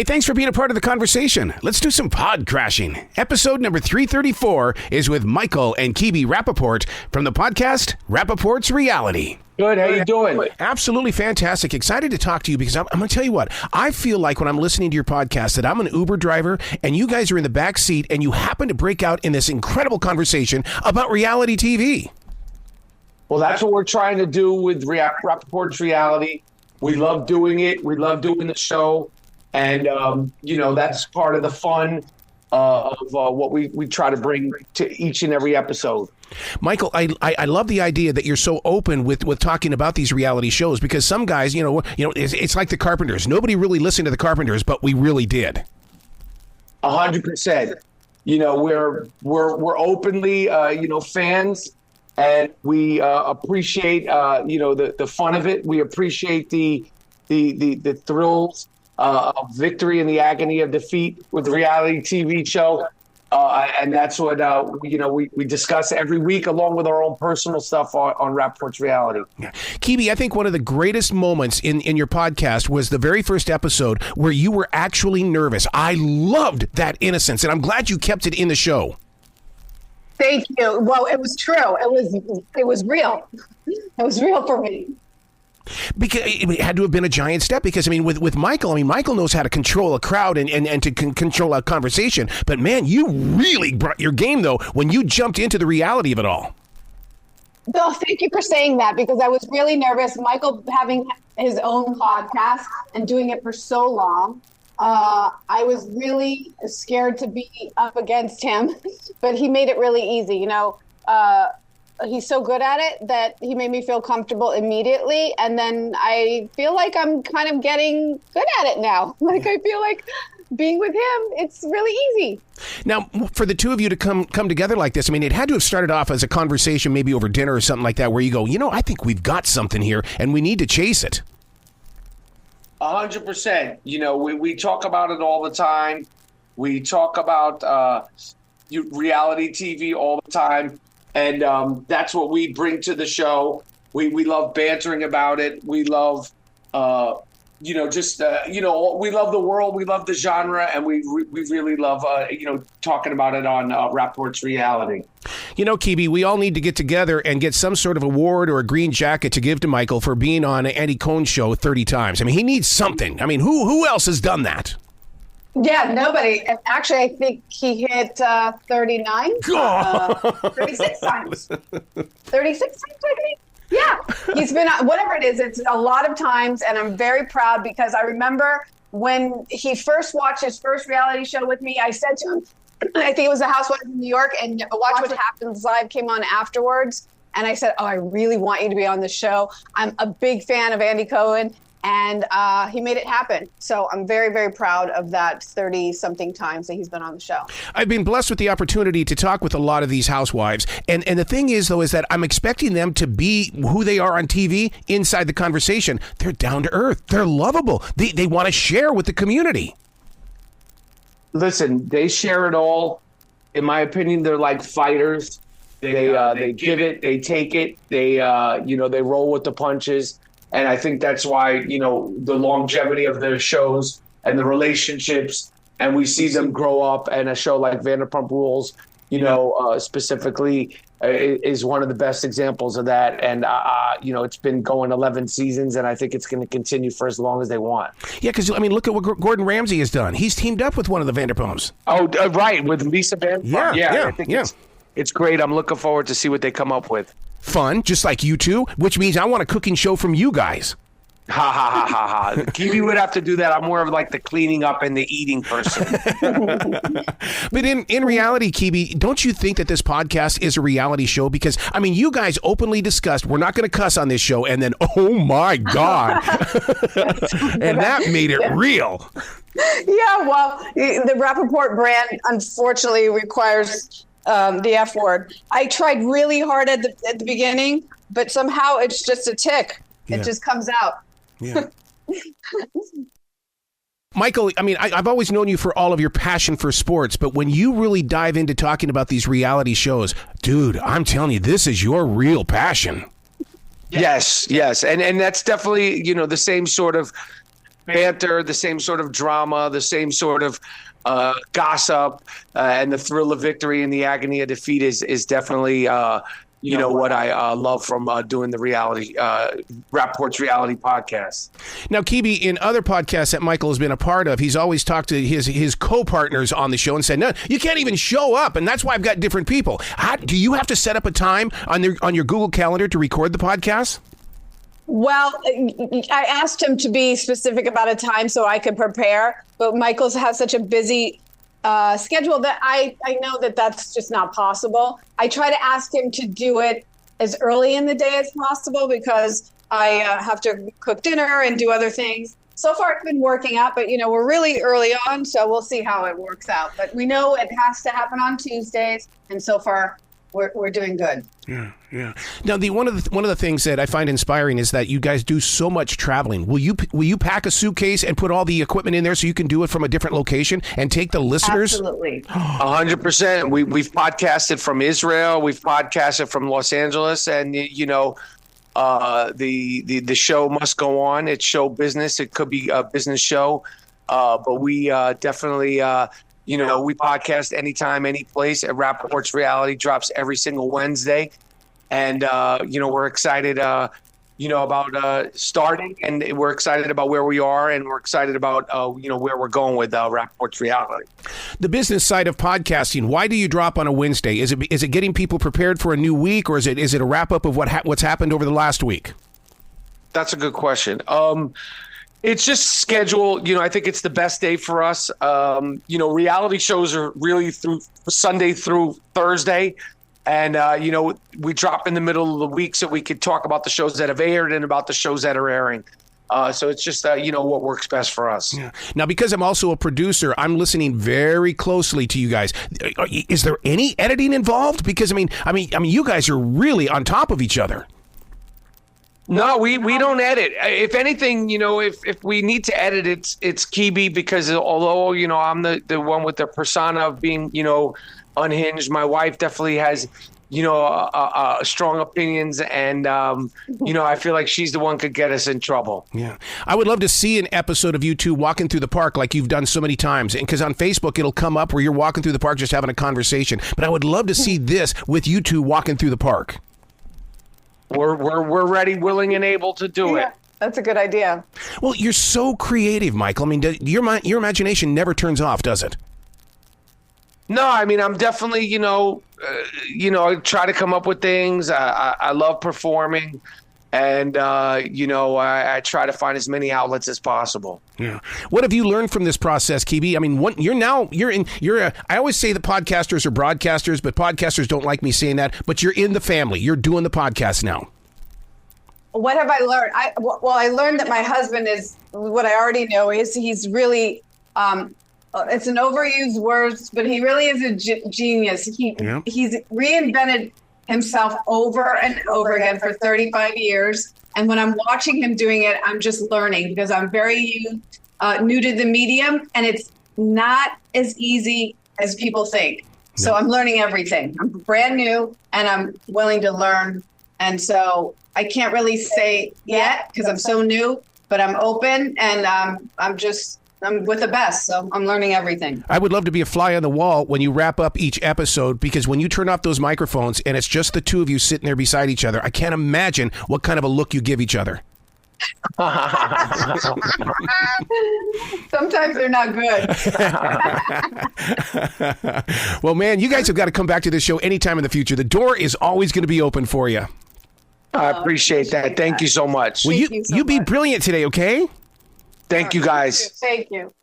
Hey, thanks for being a part of the conversation. Let's do some pod crashing. Episode number 334 is with Michael and Kebe Rapaport from the podcast Rapaport's Reality. Good. How you doing? Absolutely fantastic. Excited to talk to you because I'm going to tell you what. I feel like when I'm listening to your podcast that I'm an Uber driver and you guys are in the back seat and you happen to break out in this incredible conversation about reality TV. Well, that's what we're trying to do with Rapaport's Reality. We love doing it. We love doing the show. And, that's part of the fun of what we try to bring to each and every episode. Michael, I love the idea that you're so open with talking about these reality shows because some guys, it's like the Carpenters. Nobody really listened to the Carpenters, but we really did. 100%. We're openly, fans, and we appreciate, the fun of it. We appreciate the thrills of victory and the agony of defeat with the reality TV show. And that's what, we discuss every week along with our own personal stuff on Rapaport's Reality. Yeah. Kebe, I think one of the greatest moments in your podcast was the very first episode where you were actually nervous. I loved that innocence, and I'm glad you kept it in the show. Thank you. Well, it was true. It was real. It was real for me. Because it had to have been a giant step because, with Michael, Michael knows how to control a crowd and to control a conversation. But, man, you really brought your game, though, when you jumped into the reality of it all. Bill, thank you for saying that because I was really nervous. Michael having his own podcast and doing it for so long, I was really scared to be up against him, but he made it really easy. He's so good at it that he made me feel comfortable immediately. And then I feel like I'm kind of getting good at it now. Like, I feel like being with him, it's really easy. Now, for the two of you to come together like this, it had to have started off as a conversation, maybe over dinner or something like that, where you go, I think we've got something here and we need to chase it. 100%. We talk about it all the time. We talk about reality TV all the time. And that's what we bring to the show. We love bantering about it. We love, we love the world. We love the genre. And we really love, talking about it on Rapaport's Reality. Kebe, we all need to get together and get some sort of award or a green jacket to give to Michael for being on Andy Cohen's show 30 times. He needs something. Who else has done that? Yeah, nobody. Actually, I think he hit 39, 36 times. 36 times, I think. Yeah, he's been on, whatever it is, it's a lot of times, and I'm very proud because I remember when he first watched his first reality show with me, I said to him, I think it was The Housewives of New York, and Watch What Happens Live came on afterwards, and I said, I really want you to be on the show. I'm a big fan of Andy Cohen. And he made it happen. So I'm very, very proud of that 30-something times that he's been on the show. I've been blessed with the opportunity to talk with a lot of these housewives. And the thing is, though, is that I'm expecting them to be who they are on TV inside the conversation. They're down to earth. They're lovable. They want to share with the community. Listen, they share it all. In my opinion, they're like fighters. They give it, they take it. They roll with the punches. And I think that's why, the longevity of their shows and the relationships, and we see them grow up. And a show like Vanderpump Rules, specifically, is one of the best examples of that. And, it's been going 11 seasons, and I think it's going to continue for as long as they want. Yeah, because, look at what Gordon Ramsay has done. He's teamed up with one of the Vanderpumps. Oh, right, with Lisa Vanderpump. Yeah, I think it's great. I'm looking forward to see what they come up with. Fun, just like you two, which means I want a cooking show from you guys. Ha, ha, ha, ha, ha. Kebe would have to do that. I'm more of like the cleaning up and the eating person. But in reality, Kebe, don't you think that this podcast is a reality show? Because, you guys openly discussed, we're not going to cuss on this show, and then, oh my God. And that made it real. Yeah, well, the Rapaport brand, unfortunately, requires the F word. I tried really hard at the beginning, but somehow it's just a tick. Yeah. It just comes out. Yeah. Michael, I've always known you for all of your passion for sports, but when you really dive into talking about these reality shows, dude, I'm telling you, this is your real passion. Yes. And that's definitely, the same sort of banter, the same sort of drama, the same sort of gossip, and the thrill of victory and the agony of defeat is definitely what I love from doing the Rapaport's reality podcast. Now, Kebe, in other podcasts that Michael has been a part of, he's always talked to his co-partners on the show and said, no, you can't even show up, and that's why I've got different people. Do you have to set up a time on your Google Calendar to record the podcast? Well, I asked him to be specific about a time so I could prepare, but Michael's has such a busy schedule that I know that that's just not possible. I try to ask him to do it as early in the day as possible because I have to cook dinner and do other things. So far, it's been working out, but we're really early on, so we'll see how it works out. But we know it has to happen on Tuesdays, and so far, we're doing good. Yeah. Now, one of the things that I find inspiring is that you guys do so much traveling. Will you pack a suitcase and put all the equipment in there so you can do it from a different location and take the listeners? Absolutely. 100%. We've podcasted from Israel. We've podcasted from Los Angeles, and the show must go on. It's show business. It could be a business show, but we definitely. We podcast anytime, any place. Rapaport's Reality drops every single Wednesday. And, we're excited, about starting. And we're excited about where we are. And we're excited about, where we're going with Rapaport's Reality. The business side of podcasting, why do you drop on a Wednesday? Is it getting people prepared for a new week? Or is it a wrap-up of what's happened over the last week? That's a good question. It's just schedule. I think it's the best day for us. Reality shows are really through Sunday through Thursday. And, we drop in the middle of the week so we could talk about the shows that have aired and about the shows that are airing. So it's just, what works best for us. Yeah. Now, because I'm also a producer, I'm listening very closely to you guys. Is there any editing involved? Because, I mean, you guys are really on top of each other. No, we don't edit. If anything, if we need to edit, it's Kebe because although, I'm the one with the persona of being, unhinged, my wife definitely has, strong opinions. And, I feel like she's the one could get us in trouble. Yeah. I would love to see an episode of you two walking through the park like you've done so many times. And because on Facebook, it'll come up where you're walking through the park just having a conversation. But I would love to see this with you two walking through the park. We're ready, willing, and able to do it. That's a good idea. Well, you're so creative, Michael. I mean, your imagination never turns off, does it? No, I mean, I'm definitely, I try to come up with things. I love performing, and I try to find as many outlets as possible. Yeah. What have you learned from this process, Kebe? I mean, I always say that podcasters are broadcasters, but podcasters don't like me saying that. But you're in the family. You're doing the podcast now. What have I learned? I learned that my husband is what I already know is he's really. It's an overused word, but he really is a genius. He's reinvented himself over and over again for 35 years. And when I'm watching him doing it, I'm just learning because I'm very new to the medium and it's not as easy as people think. No. So I'm learning everything. I'm brand new and I'm willing to learn. And so I can't really say yet because I'm so new, but I'm open and I'm with the best, so I'm learning everything. I would love to be a fly on the wall when you wrap up each episode, because when you turn off those microphones and it's just the two of you sitting there beside each other, I can't imagine what kind of a look you give each other. Sometimes they're not good. Well, man, you guys have got to come back to this show anytime in the future. The door is always going to be open for you. I appreciate that. Thank you so much. Well, you be brilliant today, okay? Thank you, guys. Thank you.